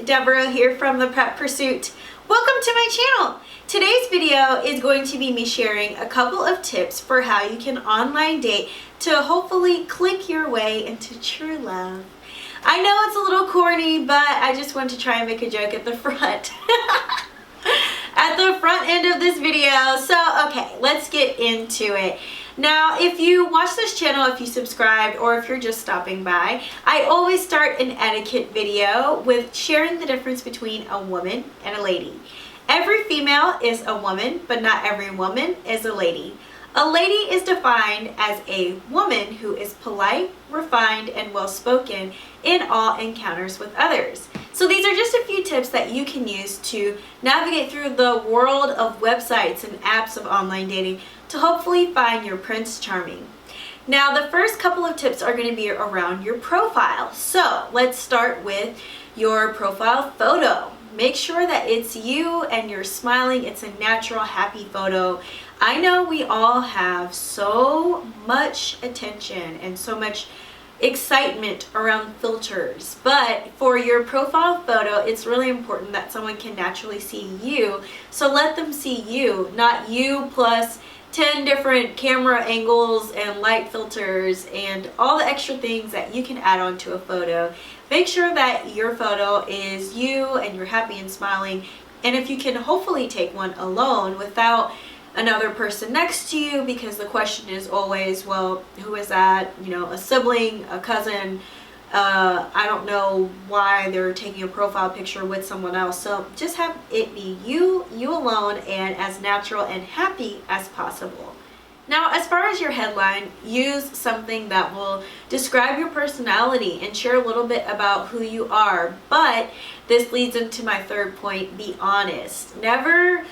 Deborah here from The Prep Pursuit. Welcome to my channel. Today's video is going to be me sharing a couple of tips for how you can online date to hopefully click your way into true love. I know it's a little corny, but I just want to try and make a joke at the front. At the front end of this video. So, okay, let's get into it. Now, if you watch this channel, if you subscribed, or if you're just stopping by, I always start an etiquette video with sharing the difference between a woman and a lady. Every female is a woman, but not every woman is a lady. A lady is defined as a woman who is polite, refined, and well-spoken in all encounters with others. So these are just a few tips that you can use to navigate through the world of websites and apps of online dating to hopefully find your Prince Charming. Now, the first couple of tips are going to be around your profile. So let's start with your profile photo. Make sure that it's you and you're smiling. It's a natural, happy photo. I know we all have so much attention and so much excitement around filters, but for your profile photo, it's really important that someone can naturally see you. So let them see you, not you plus 10 different camera angles and light filters and all the extra things that you can add on to a photo. Make sure that your photo is you and you're happy and smiling. And if you can hopefully take one alone without another person next to you, because the question is always, well, who is that? You know, a sibling, a cousin. I don't know why they're taking a profile picture with someone else. So just have it be you alone, and as natural and happy as possible. Now, as far as your headline, use something that will describe your personality and share a little bit about who you are. But this leads into my third point: be honest. Never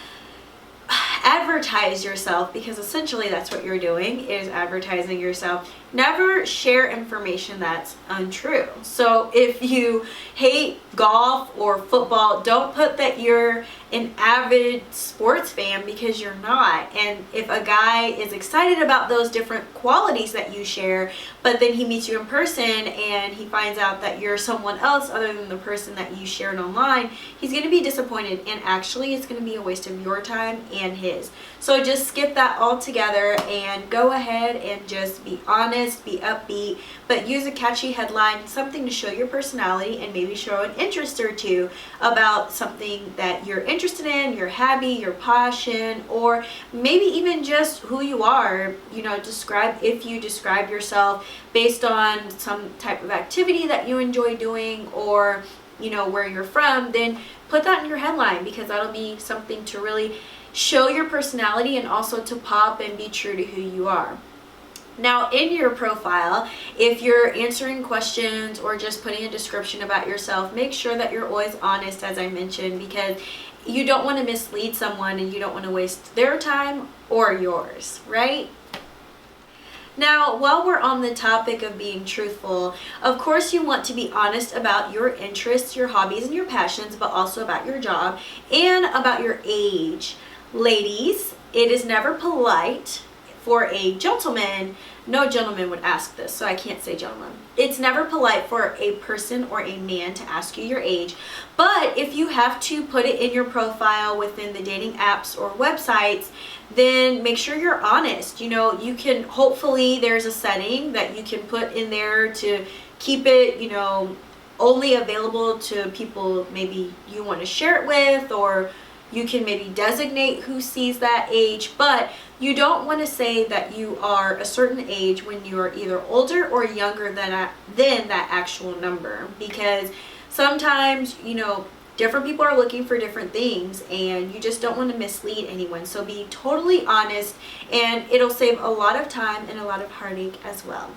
advertise yourself, because essentially that's what you're doing, is advertising yourself. Never share information that's untrue. So if you hate golf or football, don't put that you're an avid sports fan, because you're not. And if a guy is excited about those different qualities that you share, but then he meets you in person and he finds out that you're someone else other than the person that you shared online, he's going to be disappointed, and actually it's going to be a waste of your time and his. So just skip that altogether and go ahead and just be honest, be upbeat, but use a catchy headline, something to show your personality and maybe show an interest or two about something that you're interested in, your hobby, your passion, or maybe even just who you are. You know, if you describe yourself based on some type of activity that you enjoy doing, or you know, where you're from, then put that in your headline, because that'll be something to really show your personality and also to pop and be true to who you are. Now, in your profile, if you're answering questions or just putting a description about yourself, make sure that you're always honest, as I mentioned, because you don't want to mislead someone and you don't want to waste their time or yours, right? Now, while we're on the topic of being truthful, of course you want to be honest about your interests, your hobbies, and your passions, but also about your job and about your age. Ladies, it is never polite for a gentleman, no gentleman would ask this, so I can't say gentleman. It's never polite for a person or a man to ask you your age, but if you have to put it in your profile within the dating apps or websites, then make sure you're honest. You know, you can, hopefully there's a setting that you can put in there to keep it, you know, only available to people maybe you want to share it with, or you can maybe designate who sees that age, but you don't want to say that you are a certain age when you are either older or younger than that actual number, because sometimes, you know, different people are looking for different things and you just don't want to mislead anyone. So be totally honest, and it'll save a lot of time and a lot of heartache as well.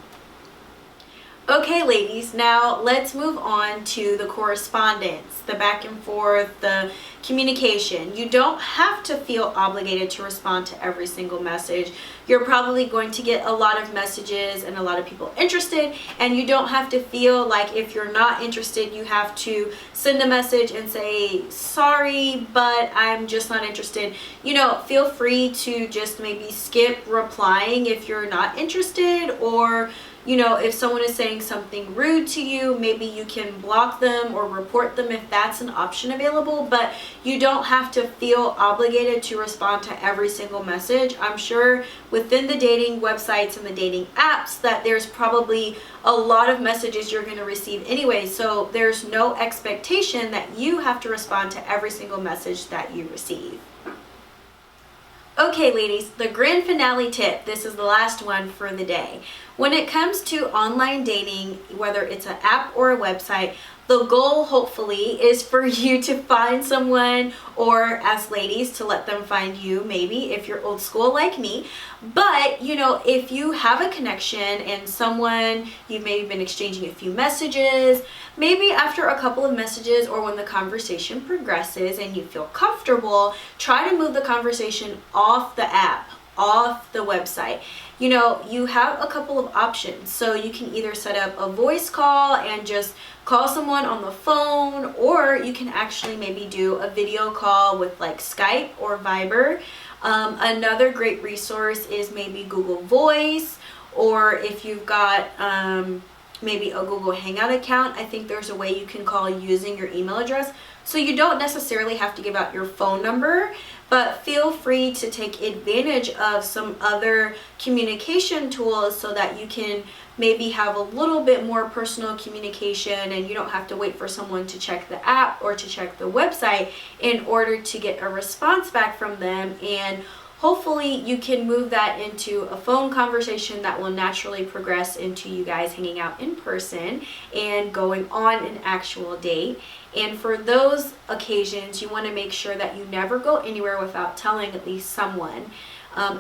Okay, ladies, now let's move on to the correspondence, the back and forth, the communication. You don't have to feel obligated to respond to every single message. You're probably going to get a lot of messages and a lot of people interested, and you don't have to feel like if you're not interested, you have to send a message and say, sorry, but I'm just not interested. You know, feel free to just maybe skip replying if you're not interested, or You know, if someone is saying something rude to you, maybe you can block them or report them if that's an option available, but you don't have to feel obligated to respond to every single message. I'm sure within the dating websites and the dating apps that there's probably a lot of messages you're going to receive anyway, so there's no expectation that you have to respond to every single message that you receive. Okay, ladies, the grand finale tip. This is the last one for the day. When it comes to online dating, whether it's an app or a website, the goal hopefully is for you to find someone, or as ladies to let them find you, maybe if you're old school like me. But you know, if you have a connection and someone, you've maybe been exchanging a few messages, maybe after a couple of messages or when the conversation progresses and you feel comfortable, try to move the conversation off the app, off the website. You know, you have a couple of options. So you can either set up a voice call and just call someone on the phone, or you can actually maybe do a video call with like Skype or Viber. Another great resource is maybe Google Voice, or if you've got maybe a Google Hangout account, I think there's a way you can call using your email address. So you don't necessarily have to give out your phone number, but feel free to take advantage of some other communication tools so that you can maybe have a little bit more personal communication, and you don't have to wait for someone to check the app or to check the website in order to get a response back from them. And hopefully you can move that into a phone conversation that will naturally progress into you guys hanging out in person and going on an actual date. And for those occasions, you want to make sure that you never go anywhere without telling at least someone.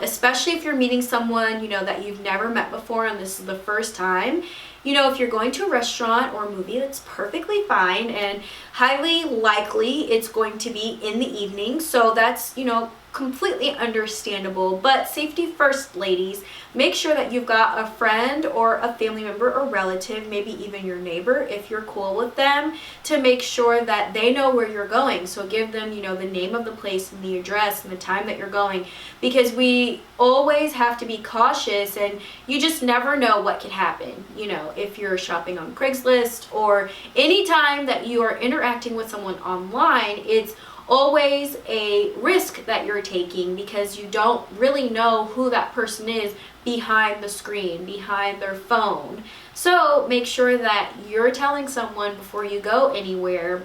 Especially if you're meeting someone, you know, that you've never met before and this is the first time. You know, if you're going to a restaurant or a movie, that's perfectly fine, and highly likely it's going to be in the evening, so that's, you know, completely understandable. But safety first, ladies. Make sure that you've got a friend or a family member or relative, maybe even your neighbor if you're cool with them, to make sure that they know where you're going. So give them, you know, the name of the place and the address and the time that you're going, because we always have to be cautious, and you just never know what could happen. You know, if you're shopping on Craigslist or any time that you are interacting with someone online, it's always a risk that you're taking, because you don't really know who that person is behind the screen, behind their phone. So make sure that you're telling someone before you go anywhere.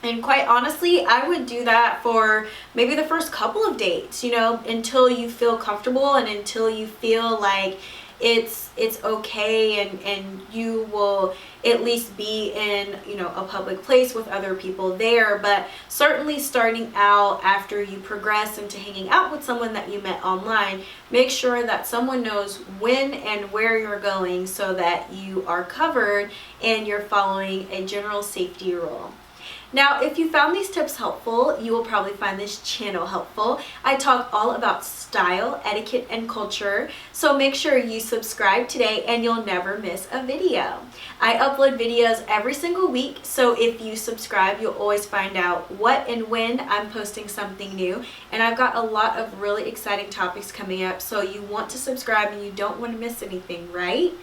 And quite honestly, I would do that for maybe the first couple of dates, you know, until you feel comfortable and until you feel like it's okay, and you will at least be in, you know, a public place with other people there. But certainly starting out, after you progress into hanging out with someone that you met online, make sure that someone knows when and where you're going so that you are covered and you're following a general safety rule. Now, if you found these tips helpful, you will probably find this channel helpful. I talk all about style, etiquette, and culture, so make sure you subscribe today and you'll never miss a video. I upload videos every single week, so if you subscribe, you'll always find out what and when I'm posting something new. And I've got a lot of really exciting topics coming up, so you want to subscribe and you don't want to miss anything, right?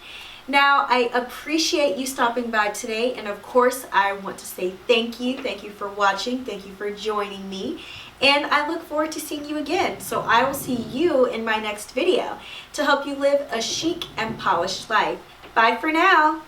Now, I appreciate you stopping by today, and of course, I want to say thank you. Thank you for watching. Thank you for joining me, and I look forward to seeing you again. So I will see you in my next video to help you live a chic and polished life. Bye for now.